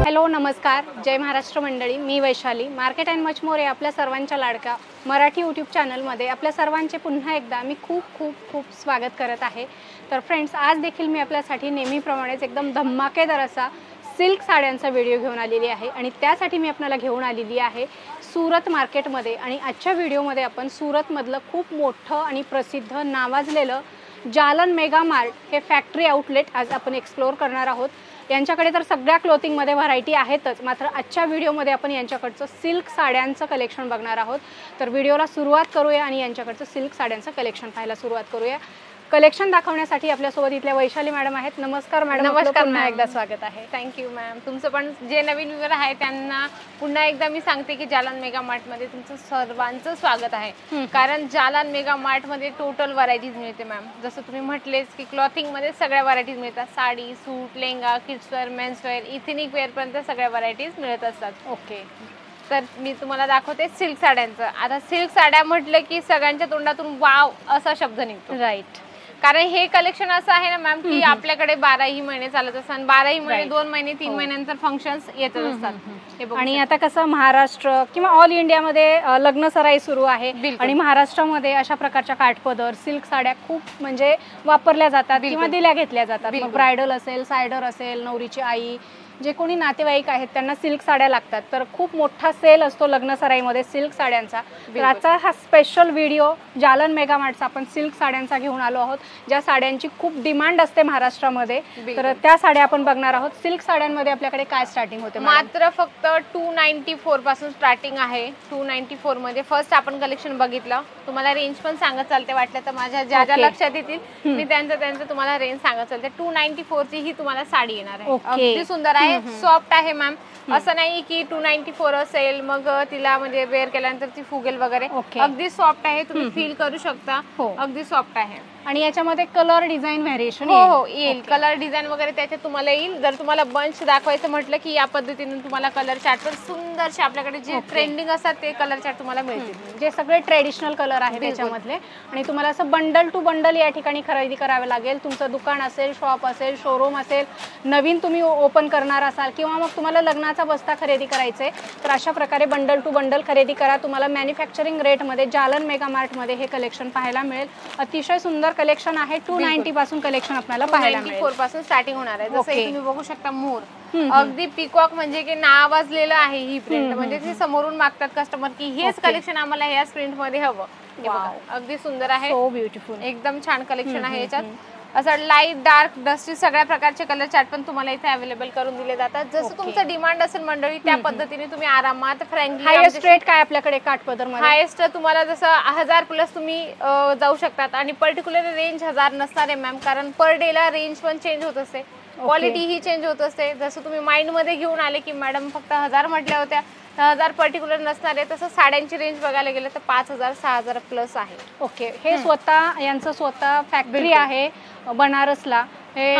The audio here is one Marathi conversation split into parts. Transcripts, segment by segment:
हॅलो नमस्कार, जय महाराष्ट्र मंडळी. मी Vaishali. Market and much more या आपल्या सर्वांच्या लाडका मराठी यूट्यूब चॅनलमध्ये आपल्या सर्वांचे पुन्हा एकदा मी खूप खूप खूप स्वागत करत आहे. तर फ्रेंड्स, आज देखील मी आपल्यासाठी नेहमीप्रमाणेच एकदम धमाकेदार असा सिल्क साड्यांचा व्हिडिओ घेऊन आलेली आहे आणि त्यासाठी मी आपल्याला घेऊन आलेली आहे सुरत मार्केटमध्ये. आणि आजच्या व्हिडिओमध्ये आपण सुरतमधलं खूप मोठं आणि प्रसिद्ध नावाजलेलं जालन मेगा मार्ट हे फॅक्टरी आउटलेट आज आपण एक्सप्लोअर करणार आहोत. यांच्याकडे तर सगळ्या क्लोथिंगमध्ये व्हरायटी आहेतच, मात्र आजच्या व्हिडिओमध्ये आपण यांच्याकडचं सिल्क साड्यांचं कलेक्शन बघणार आहोत. तर व्हिडिओला सुरुवात करूया आणि यांच्याकडचं सिल्क साड्यांचं कलेक्शन पाहायला सुरुवात करूया. कलेक्शन दाखवण्यासाठी आपल्यासोबत इथल्या वैशाली मॅडम आहेत. नमस्कार मॅडम. नमस्कार, पुन्हा एकदा स्वागत आहे. Thank you ma'am. तुमचं पण जे नवीन व्ह्यूअर आहे त्यांना पुन्हा एकदा मी सांगते की जालन मेगा मार्टमध्ये तुमचं सर्वांचं स्वागत आहे. कारण जालन मेगा मार्टमध्ये टोटल व्हरायटीज मिळते मॅम. जसं तुम्ही म्हटलेच की क्लॉथिंगमध्ये सगळ्या व्हरायटीज मिळतात. साडी, सूट, लेंगा, किड्सवेअर, मेन्सवेअर, इथेनिक वेअरपर्यंत सगळ्या व्हरायटीज मिळत असतात. ओके, तर मी तुम्हाला दाखवते सिल्क साड्यांचं. आता सिल्क साड्या म्हटलं की सगळ्यांच्या तोंडातून वाव असा शब्द निघतो. राईट. कारण हे कलेक्शन असं आहे ना मॅम की आपल्याकडे 12ही महिने चालत असतात. 12ही महिने 2 महिने 3 महिन्यांतर फंक्शन्स येतच असतात. आणि आता कसं महाराष्ट्र किंवा ऑल इंडियामध्ये लग्न सराई सुरू आहे आणि महाराष्ट्रामध्ये अशा प्रकारच्या काठपदर सिल्क साड्या खूप म्हणजे वापरल्या जातात किंवा दिल्या घेतल्या जातात. मग ब्रायडल असेल, सायडर असेल, नवरीची आई, जे कोणी नातेवाईक आहेत त्यांना सिल्क साड्या लागतात. तर खूप मोठा सेल असतो लग्न सराईमध्ये सिल्क साड्यांचा. तर आजचा हा स्पेशल व्हिडिओ जालन मेगा मार्टचा आपण सिल्क साड्यांचा घेऊन आलो आहोत, ज्या साड्यांची खूप डिमांड असते महाराष्ट्रामध्ये. तर त्या साड्या आपण बघणार आहोत. सिल्क साड्यांमध्ये आपल्याकडे काय स्टार्टिंग होते? मात्र फक्त 294 पासून स्टार्टिंग आहे. 294 मध्ये फर्स्ट आपण कलेक्शन बघितलं. तुम्हाला रेंज पण सांगत चालते, वाटलं तर माझ्या ज्या ज्या लक्षात येतील मी त्यांचं तुम्हाला रेंज सांगत चालते. 294 ची ही तुम्हाला साडी येणार आहे. अगदी सुंदर आहे, सॉफ्ट आहे मॅम. असं नाही की 294 असेल मग तिला म्हणजे वेअर केल्यानंतर ती फुगेल वगैरे. अगदी सॉफ्ट आहे, तुम्ही फील करू शकता. अगदी सॉफ्ट आहे. आणि याच्यामध्ये कलर डिझाईन व्हेरिएशन हो येईल. कलर डिझाईन वगैरे त्याच्यात तुम्हाला येईल. जर तुम्हाला बंच दाखवायचं म्हटलं की या पद्धतीने तुम्हाला कलर चार्ट पण सुंदरसे आपल्याकडे जे ट्रेंडिंग असतात ते कलर चार्ट तुम्हाला मिळतील. जे सगळे ट्रेडिशनल कलर आहेत त्याच्यामधले. आणि तुम्हाला असं बंडल टू बंडल या ठिकाणी खरेदी करावे लागेल. तुमचं दुकान असेल, शॉप असेल, शोरूम असेल, नवीन तुम्ही ओपन करणार असाल किंवा मग तुम्हाला लग्नाचा बस्ता खरेदी करायचे तर अशा प्रकारे बंडल टू बंडल खरेदी करा. तुम्हाला मॅन्युफॅक्चरिंग रेटमध्ये जालन मेगा मार्टमध्ये हे कलेक्शन पाहायला मिळेल. अतिशय सुंदर कलेक्शन आहे. 290 पासून कलेक्शन आपल्याला पाहायला मिळेल. 294 पासून स्टार्टिंग होणार आहे. जसं तुम्ही बघू शकता मोर, अगदी पिकॉक म्हणजे की नावाजलेलं आहे ही प्रिंट. म्हणजे ते समोरून मागतात कस्टमर की हेच कलेक्शन आम्हाला याच प्रिंट मध्ये हवं. अगदी सुंदर आहे, सो ब्युटिफुल, एकदम छान कलेक्शन आहे. याच्यात असं लाईट, डार्क, डस्टी सगळ्या प्रकारचे कलर चार्ट पण तुम्हाला इथे अवेलेबल करून दिले जातात. जसं तुमचं डिमांड असेल मंडळी त्या पद्धतीने तुम्ही आरामात फ्रँकली. हायेस्ट रेट काय आपल्याकडे काठपदर मध्ये? हायेस्ट तुम्हाला जसं 1000 प्लस तुम्ही जाऊ शकतात. आणि पर्टिक्युलर रेंज 1000 नसणार आहे मॅम, कारण पर डे ला रेंज पण चेंज होत असते, क्वालिटी ही चेंज होत असते. जसं तुम्ही माइंड मध्ये घेऊन आले की मॅडम फक्त 1000 म्हटल्या होत्या, 1000 पर्टिक्युलर नसणार आहे. तसं साड्यांची रेंज बघायला गेलं तर 5000 6000 प्लस आहे. ओके. हे स्वतः यांचं स्वतः फॅक्टरी आहे बनारसला. हे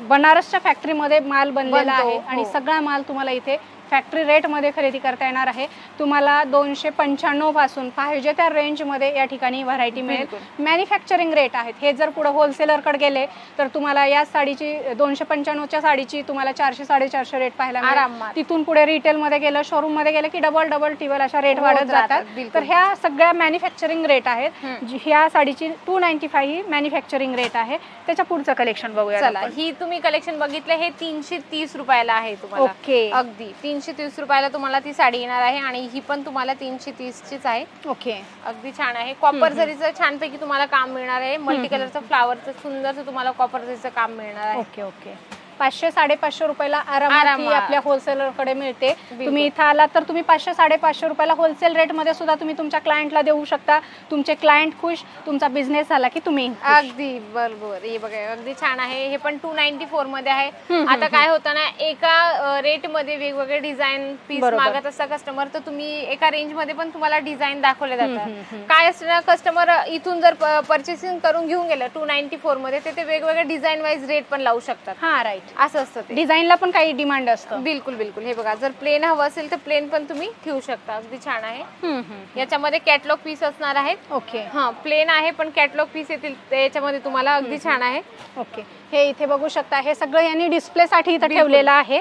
बनारसच्या फॅक्टरीमध्ये माल बनलेला आहे आणि सगळा माल तुम्हाला इथे फॅक्टरी रेटमध्ये खरेदी करता येणार आहे. तुम्हाला 295 पासून पाहिजे त्या रेंजमध्ये या ठिकाणी व्हरायटी मिळेल. मॅन्युफॅक्चरिंग रेट आहेत. हे जर पुढे होलसेलरकडे गेले तर तुम्हाला या साडीची 295च्या साडीची तुम्हाला 400 450 रेट पाहायला मिळेल. तिथून पुढे रिटेलमध्ये गेलं, शोरूममध्ये गेलं की डबल टिबल अशा रेट वाढत जातात. तर ह्या सगळ्या मॅन्युफॅक्चरिंग रेट आहेत. ह्या साडीची 295 ही मॅन्युफॅक्चरिंग रेट आहे. त्याच्या पुढचं कलेक्शन बघूया. चला, ही तुम्ही कलेक्शन बघितलं, हे 330 रुपयाला आहे तुम्हाला. ओके. अगदी 330 रुपयाला तुम्हाला ती साडी येणार आहे आणि ही पण तुम्हाला 330 चीच आहे. ओके. अगदी छान आहे. कॉपर जरीचं छानपैकी तुम्हाला काम मिळणार आहे. मल्टी कलरचं फ्लावरचं सुंदरचं तुम्हाला कॉपर जरीचं काम मिळणार आहे. Okay okay. 500 550 रुपयाला आरामात आपल्या होलसेलरकडे मिळते. तुम्ही इथं आलात तर तुम्ही 500 550 रुपयाला होलसेल रेटमध्ये सुद्धा तुम्ही तुमच्या क्लायंटला देऊ शकता. तुमचे क्लायंट खुश, तुमचा बिझनेस झाला की तुम्ही. अगदी बरोबर. हे बघा अगदी छान आहे. हे पण 294 मध्ये आहे. आता काय होतं ना, एका रेट मध्ये वेगवेगळे डिझाईन पीस मागत असता कस्टमर, तर तुम्ही एका रेंज मध्ये पण तुम्हाला डिझाईन दाखवले जातात. काय असतं ना, कस्टमर इथून जर परचेसिंग करून घेऊन गेलं 294 मध्ये ते वेगवेगळे डिझाईन वाईज रेट पण लावू शकतात. हा राईट. असं असतं ते. डिझाईनला पण काही डिमांड असतं. बिलकुल बिलकुल. हे बघा, जर प्लेन हवं असेल तर प्लेन पण तुम्ही ठेवू शकता. अगदी छान आहे. याच्यामध्ये कॅटलॉग पीस असणार आहेत. ओके. प्लेन आहे पण कॅटलॉग पीस येतील त्याच्यामध्ये तुम्हाला. अगदी छान आहे. ओके. हे इथे बघू शकता, हे सगळं यांनी डिस्प्लेसाठी इथे ठेवलेलं आहे.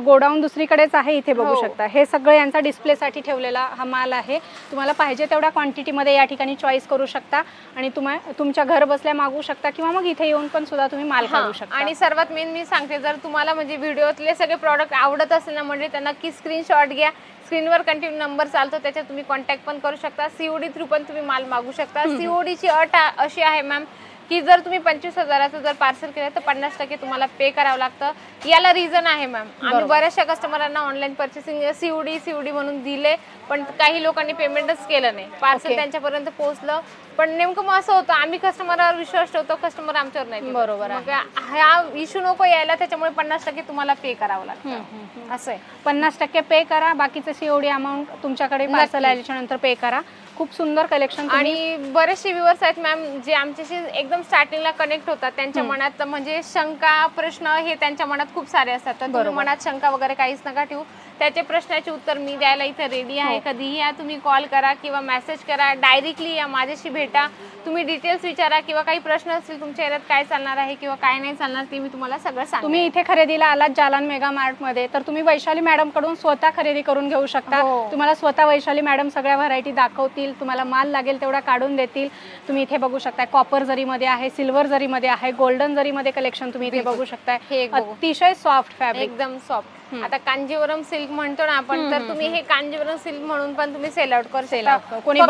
गोडाऊन दुसरीकडेच आहे, इथे बघू शकता. हे सगळं यांचा डिस्प्लेसाठी ठेवलेला हा माल आहे. तुम्हाला पाहिजे तेवढ्या क्वांटिटीमध्ये या ठिकाणी चॉईस करू शकता आणि तुमच्या घर बसल्या मागू शकता किंवा मग इथे येऊन पण सुद्धा तुम्ही माल काढू शकता. आणि सर्वात मेन मी सांगते, जर तुम्हाला म्हणजे व्हिडिओतले सगळे प्रॉडक्ट आवडत असेल ना, म्हणजे त्यांना नक्की स्क्रीनशॉट घ्या. स्क्रीनवर कंटिन्यू नंबर चालतो, त्याच्यात तुम्ही कॉन्टॅक्ट पण करू शकता. सीओडी थ्रू पण तुम्ही माल मागू शकता. सीओडीची अट अशी आहे मॅम की जर तुम्ही 25,000चं जर पार्सल केलं तर 50% तुम्हाला पे करावं लागतं. याला रिझन आहे मॅम, आम्ही बऱ्याचशा कस्टमरांना ऑनलाईन पर्चेसिंग सीओडी म्हणून दिले, पण काही लोकांनी पेमेंटच केलं नाही. पार्सल त्यांच्यापर्यंत पोहोचलं, पण नेमकं मग असं होतं, आम्ही कस्टमरवर विश्वास ठेवतो, कस्टमर आमच्यावर नाही. बरोबर, मग हा इश्यू नको यायला, त्याच्यामुळे 50% तुम्हाला पे करावं लागतं. असं आहे, 50% पे करा, बाकीचं सीओडी अमाऊंट तुमच्याकडे पार्सल आल्याच्या नंतर पे करा. खूप सुंदर कलेक्शन. आणि बरेचसे व्ह्युअर्स आहेत मॅम जे आमच्याशी एकदम स्टार्टिंगला कनेक्ट होतात, त्यांच्या मनात म्हणजे शंका प्रश्न हे त्यांच्या मनात खूप सारे असतात. तर तुम्ही मनात शंका वगैरे काहीच नका ठेवू, त्याचे प्रश्नाचे उत्तर मी द्यायला इथे रेडी आहे. कधीही या, तुम्ही कॉल करा किंवा मेसेज करा, डायरेक्टली या, माझ्याशी भेटा, तुम्ही डिटेल्स विचारा किंवा काही प्रश्न असतील तुमच्या एरियात काय चालणार आहे किंवा काय नाही चालणार ते मी तुम्हाला सगळं सांगते. तुम्ही इथे खरेदीला आलात जालान मेगा मार्ट मध्ये तर तुम्ही वैशाली मॅडम कडून स्वतः खरेदी करून घेऊ शकता. तुम्हाला स्वतः वैशाली मॅडम सगळ्या व्हरायटी दाखवतील, तुम्हाला माल लागेल तेवढा काढून देतील. तुम्ही इथे बघू शकता कॉपर जरीमध्ये आहे, सिल्वर जरीमध्ये आहे, गोल्डन जरीमध्ये कलेक्शन तुम्ही इथे बघू शकता. हे अतिशय सॉफ्ट फॅब्रिक, एकदम सॉफ्ट. आता कांजीवरम सिल्क म्हणतो ना आपण, तर तुम्ही हे कांजीवरम सिल्क म्हणून पण तुम्ही सेल आउट करू शकता. कोणी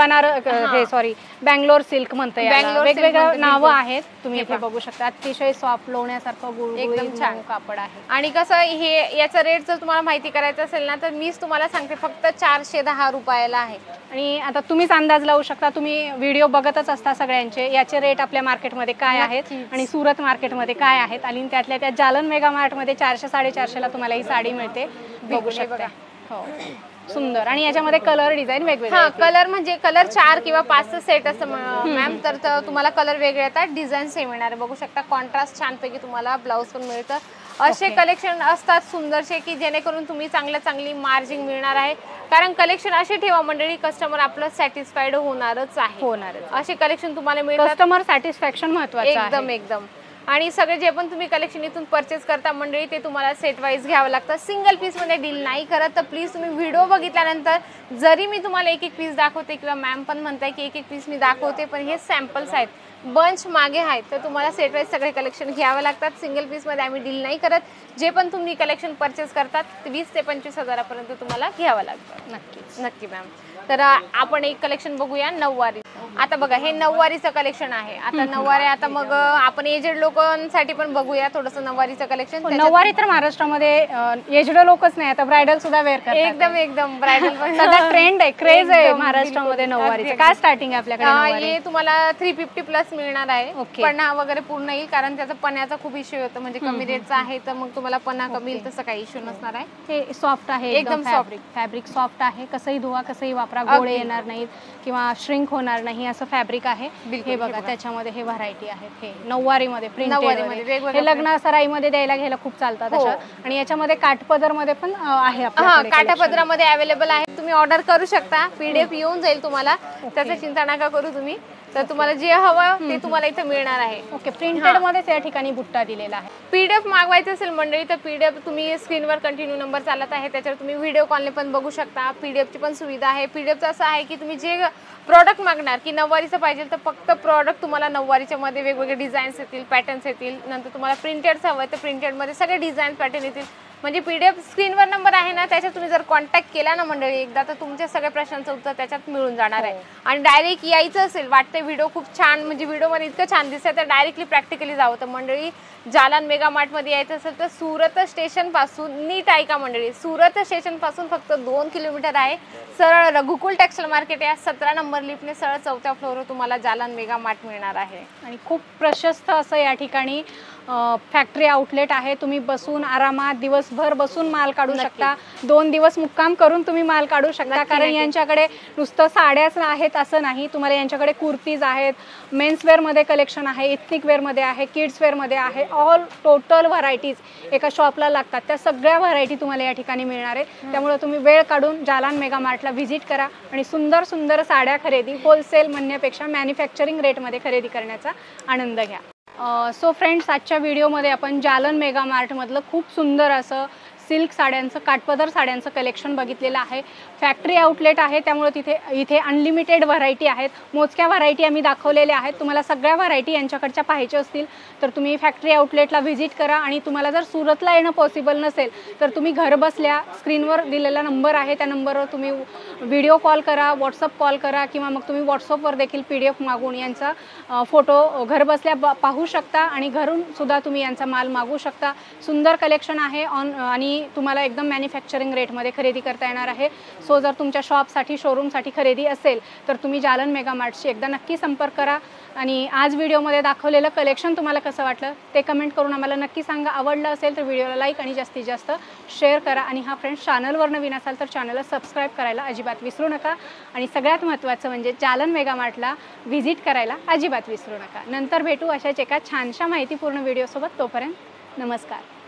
बँगलोर सिल्क म्हणतंय, वेगवेगळे नावं आहेत. तुम्ही इथे बघू शकता अतिशय सॉफ्ट, लोण्यासारखं एकदम छान कापड आहे. आणि कसं हे याचा रेट जर तुम्हाला माहिती करायचं असेल ना, तर मीच तुम्हाला सांगते फक्त 410 रुपयाला आहे. आणि आता तुम्हीच अंदाज लावू शकता, तुम्ही व्हिडिओ बघतच असता सगळ्यांचे, याचे रेट आपल्या मार्केटमध्ये काय आहेत आणि सुरत मार्केटमध्ये काय आहेत. आणि त्यातल्या त्या जालन मेगा मार्टमध्ये 400-450 ला तुम्हाला ही साडी मिळते, बघू शकता. हो, सुंदर. आणि याच्यामध्ये कलर डिझाईन वेगवेगळे. कलर म्हणजे कलर 4 किंवा 5 सेट असं मॅम, तर तुम्हाला कलर वेगळे येतात, डिझाईन सेम येणार आहे. बघू शकता कॉन्ट्रास्ट छानपैकी तुम्हाला ब्लाऊज पण मिळतं. असे कलेक्शन असतात सुंदरसे की जेणेकरून तुम्ही चांगली मार्जिन मिळणार आहे. कारण कलेक्शन असे ठेवा मंडळी, कस्टमर आपलं सॅटिस्फाईड होणारच आहे. असे कलेक्शन तुम्हाला मिळतात, कस्टमर सॅटिस्फॅक्शन महत्त्वाचं आहे. एकदम. आणि सगळे जे पण तुम्ही कलेक्शन इथून परचेस करता मंडळी, ते तुम्हाला सेट वाईज घ्यावं लागतं. सिंगल पीस मध्ये डील नाही करत. तर प्लीज तुम्ही व्हिडिओ बघितल्यानंतर, जरी मी तुम्हाला एक पीस दाखवते किंवा मॅम पण म्हणताय की एक पीस मी दाखवते, पण हे सॅम्पल्स आहेत, बंच मागे आहेत, तर तुम्हाला सेट वाईज सगळे कलेक्शन घ्यावं लागतात. सिंगल पीस मध्ये आम्ही डील नाही करत. जे पण तुम्ही कलेक्शन परचेस करतात 20 ते 25 हजारापर्यंत तुम्हाला घ्यावं लागतं. नक्की मॅम. तर आपण एक कलेक्शन बघूया, नऊवारी. आता बघा हे नऊवारीचं कलेक्शन आहे. आता नऊवारी, आता मग आपण एजेड लोकांसाठी पण बघूया थोडंसं नऊवारीचं कलेक्शन. नऊवारी तर महाराष्ट्रामध्ये एजेड लोकच नाही, आता ब्रायडल सुद्धा वेअर करतात. एकदम ब्रायडल पण सध्या ट्रेंड आहे, क्रेज आहे महाराष्ट्रामध्ये नऊवारीचं. काय स्टार्टिंग आहे आपल्याकडे? हे तुम्हाला 350 प्लस मिळणार आहे. पन्हा वगैरे पूर्ण येईल, कारण त्याचा पण्याचा खूप इश्यू होतो, म्हणजे कमी रेटचा आहे तर मग तुम्हाला पन्हा कमी येईल, तसं काही इश्यू नसणार आहे. हे सॉफ्ट आहे, एकदम फॅब्रिक सॉफ्ट आहे. कसंही धुवा, कसंही वापरा, गोळे येणार नाहीत किंवा श्रिंक होणार नाही असं फॅब्रिक आहे. हे बघा त्याच्यामध्ये हे व्हरायटी आहेत. हे नऊवारीमध्ये प्रिंटेड, हे लग्न सराईमध्ये द्यायला खूप चालतात अशा. आणि याच्यामध्ये काठपदर मध्ये पण आहे आपल्याकडे, काठापदरामध्ये अवेलेबल आहे. तुम्ही ऑर्डर करू शकता, पीडीएफ येऊन जाईल तुम्हाला, त्याचं चिंता नका करू तुम्ही. तर तुम्हाला जे हवं ते तुम्हाला इथे मिळणार आहे. ओके, प्रिंटेड मध्येच या ठिकाणी बुट्टा दिलेला आहे. पीडीएफ मागवायचं असेल मंडळी तर पीडीएफ तुम्ही स्क्रीनवर कंटिन्यू नंबर चालत आहे, त्याच्यावर तुम्ही व्हिडिओ कॉलने पण बघू शकता. पीडीएफची पण सुविधा आहे. पीडीएफचं असं आहे की तुम्ही जे प्रॉडक्ट मागणार की नऊवारीचं पाहिजे तर फक्त प्रॉडक्ट तुम्हाला नऊवारीच्या मध्ये वेगवेगळे डिझाईन्स येतील, पॅटर्न्स येतील. नंतर तुम्हाला प्रिंटेडचं हवं तर प्रिंटेडमध्ये सगळे डिझाईन पॅटर्न येतील. म्हणजे पीडीएफ स्क्रीनवर नंबर आहे ना, त्याच्यात तुम्ही जर कॉन्टॅक्ट केला ना मंडळी एकदा, तर तुमच्या सगळ्या प्रश्नांचं उत्तर त्याच्यात मिळून जाणार आहे. आणि डायरेक्ट यायचं असेल, वाटतं व्हिडिओ खूप छान, म्हणजे व्हिडिओमध्ये इतकं छान दिसतं, तर डायरेक्टली प्रॅक्टिकली जावं. तर मंडळी जालान मेगा मार्टमध्ये यायचं असेल तर सुरत स्टेशन पासून, नीट ऐका मंडळी, सुरत स्टेशन पासून फक्त 2 किलोमीटर आहे. सरळ रघुकुल टेक्सटाईल मार्केट या 17 नंबर लिफ्टने सरळ 4थ्या फ्लोअरवर तुम्हाला जालान मेगा मार्ट मिळणार आहे. आणि खूप प्रशस्त असं या ठिकाणी फॅक्टरी आउटलेट आहे. तुम्ही बसून आरामात दिवसभर बसून माल काढू शकता. 2 दिवस मुक्काम करून तुम्ही माल काढू शकता. कारण यांच्याकडे नुसतं साड्याच आहेत असं नाही, तुम्हाला यांच्याकडे कुर्तीज आहेत, मेन्सवेअर मध्ये कलेक्शन आहे, इथनिक वेअर मध्ये आहे, किड्स वेअर मध्ये आहे. ऑल टोटल व्हरायटीज एका शॉपला लागतात, त्या सगळ्या व्हरायटी तुम्हाला या ठिकाणी मिळणार आहे. त्यामुळे तुम्ही वेळ काढून जालान मेगा मार्टला व्हिजिट करा आणि सुंदर सुंदर साड्या खरेदी, होलसेल म्हणण्यापेक्षा मॅन्युफॅक्चरिंग रेटमध्ये खरेदी करण्याचा आनंद घ्या. सो फ्रेंड्स, आजच्या व्हिडिओमध्ये आपण जालन मेगा मार्टमधलं खूप सुंदर असं सिल्क साड्यांचं, काठपदर साड्यांचं कलेक्शन बघितलेलं आहे. फॅक्टरी आउटलेट आहे, त्यामुळे इथे अनलिमिटेड व्हरायटी आहेत. मोजक्या व्हरायटी आम्ही दाखवलेल्या आहेत. तुम्हाला सगळ्या व्हरायटी यांच्याकडच्या पाहिजे असतील तर तुम्ही फॅक्टरी आउटलेटला व्हिजिट करा. आणि तुम्हाला जर सुरतला येणं पॉसिबल नसेल तर तुम्ही घरबसल्या स्क्रीनवर दिलेला नंबर आहे त्या नंबरवर तुम्ही व्हिडिओ कॉल करा, व्हॉट्सअप कॉल करा, किंवा मग तुम्ही व्हॉट्सअपवर देखील PDF मागून यांचा फोटो घरबसल्या पाहू शकता आणि घरून सुद्धा तुम्ही यांचा माल मागवू शकता. सुंदर कलेक्शन आहे आणि तुम्हाला एकदम मॅन्युफॅक्चरिंग रेटमध्ये खरेदी करता येणार आहे. सो जर तुमच्या शॉपसाठी, शोरूमसाठी खरेदी असेल तर तुम्ही जालन मेगा मार्टशी एकदा नक्की संपर्क करा. आणि आज व्हिडिओमध्ये दाखवलेलं कलेक्शन तुम्हाला कसं वाटलं ते कमेंट करून आम्हाला नक्की सांगा. आवडलं असेल तर व्हिडिओला लाईक आणि जास्तीत जास्त शेअर करा. आणि हा फ्रेंड्स, चॅनलवर नवीन असाल तर चॅनलला सबस्क्राईब करायला अजिबात विसरू नका. आणि सगळ्यात महत्त्वाचं म्हणजे जालन मेगा मार्टला व्हिजिट करायला अजिबात विसरू नका. नंतर भेटू अशाच एका छानशा माहितीपूर्ण व्हिडिओसोबत. तोपर्यंत नमस्कार.